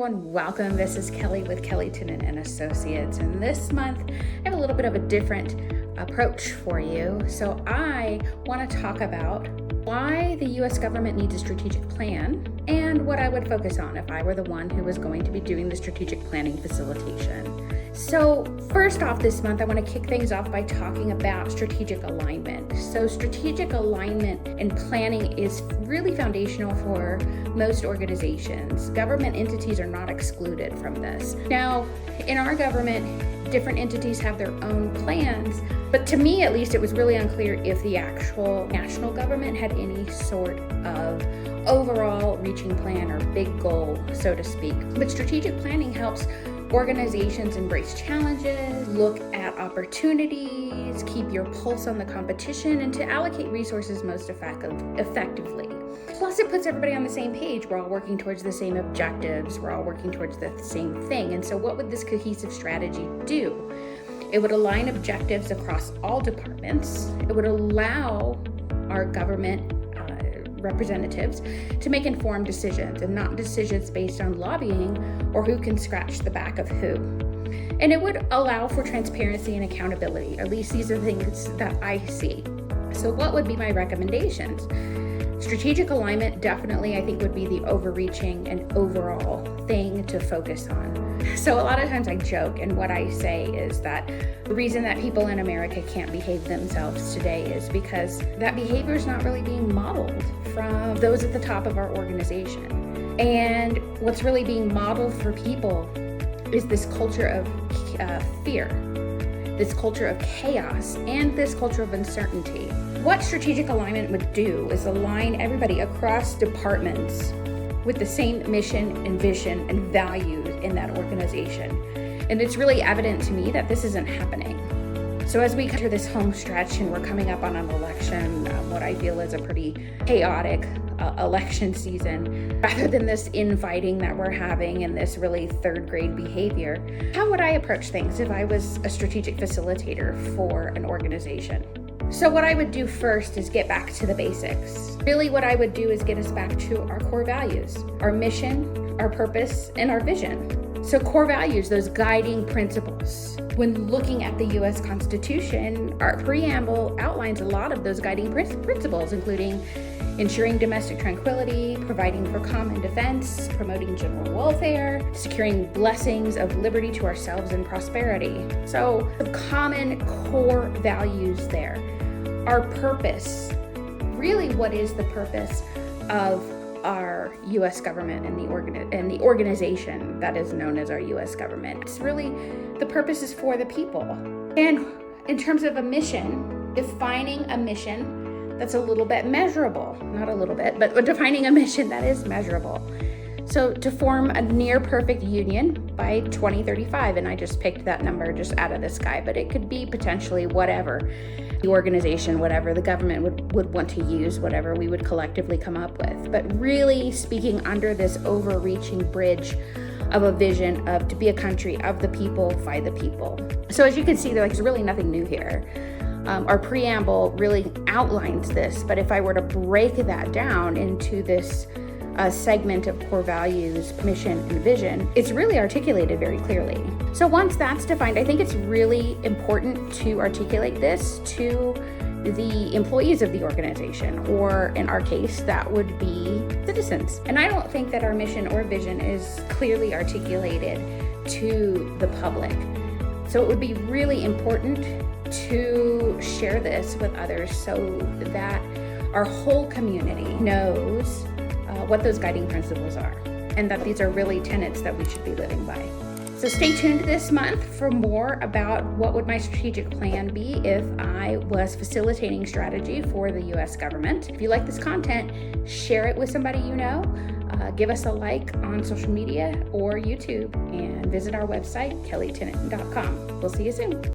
everyone, welcome. This is Kelly with Kelly Tennant and Associates, and this month I have a little bit of a different approach for you. So I want to talk about why the U.S. government needs a strategic plan and what I would focus on if I were the one who was going to be doing the strategic planning facilitation. So first off this month, I want to kick things off by talking about strategic alignment. So strategic alignment and planning is really foundational for most organizations. Government entities are not excluded from this. Now, in our government, different entities have their own plans, but to me at least, it was really unclear if the actual national government had any sort of overall reaching plan or big goal, so to speak. But strategic planning helps organizations embrace challenges, look at opportunities, keep your pulse on the competition, and to allocate resources most effectively. Plus, it puts everybody on the same page. We're all working towards the same objectives. We're all working towards the same thing. And so what would this cohesive strategy do? It would align objectives across all departments. It would allow our government representatives to make informed decisions and not decisions based on lobbying or who can scratch the back of who. And it would allow for transparency and accountability. At least these are things that I see. So what would be my recommendations? Strategic alignment definitely, I think, would be the overreaching and overall thing to focus on. So a lot of times I joke, and what I say is that the reason that people in America can't behave themselves today is because that behavior is not really being modeled from those at the top of our organization. And what's really being modeled for people is this culture of fear, this culture of chaos, and this culture of uncertainty. What strategic alignment would do is align everybody across departments with the same mission and vision and values in that organization. And it's really evident to me that this isn't happening. So as we enter this home stretch and we're coming up on an election, what I feel is a pretty chaotic election season, rather than this infighting that we're having and this really third grade behavior, how would I approach things if I was a strategic facilitator for an organization? So what I would do first is get back to the basics. Really what I would do is get us back to our core values, our mission, our purpose, and our vision. So core values, those guiding principles. When looking at the U.S. Constitution, our preamble outlines a lot of those guiding principles, including ensuring domestic tranquility, providing for common defense, promoting general welfare, securing blessings of liberty to ourselves and prosperity. So the common core values there. Our purpose, really what is the purpose of our U.S. government and the organization that is known as our U.S. government? It's really, the purpose is for the people. And in terms of a mission, defining a mission that's a little bit measurable, not a little bit, but defining a mission that is measurable. So to form a near perfect union by 2035, and I just picked that number just out of the sky, but it could be potentially whatever the organization, whatever the government would want to use, whatever we would collectively come up with. But really speaking under this overreaching bridge of a vision of to be a country of the people, by the people. So as you can see, there's really nothing new here. Our preamble really outlines this, but if I were to break that down into this segment of core values, mission, and vision, it's really articulated very clearly. So once that's defined, I think it's really important to articulate this to the employees of the organization, or in our case, that would be citizens. And I don't think that our mission or vision is clearly articulated to the public. So it would be really important to share this with others so that our whole community knows what those guiding principles are, and that these are really tenets that we should be living by. So stay tuned this month for more about what would my strategic plan be if I was facilitating strategy for the U.S. government. If you like this content, share it with somebody you know. Give us a like on social media or YouTube, and visit our website, kellytennant.com. We'll see you soon.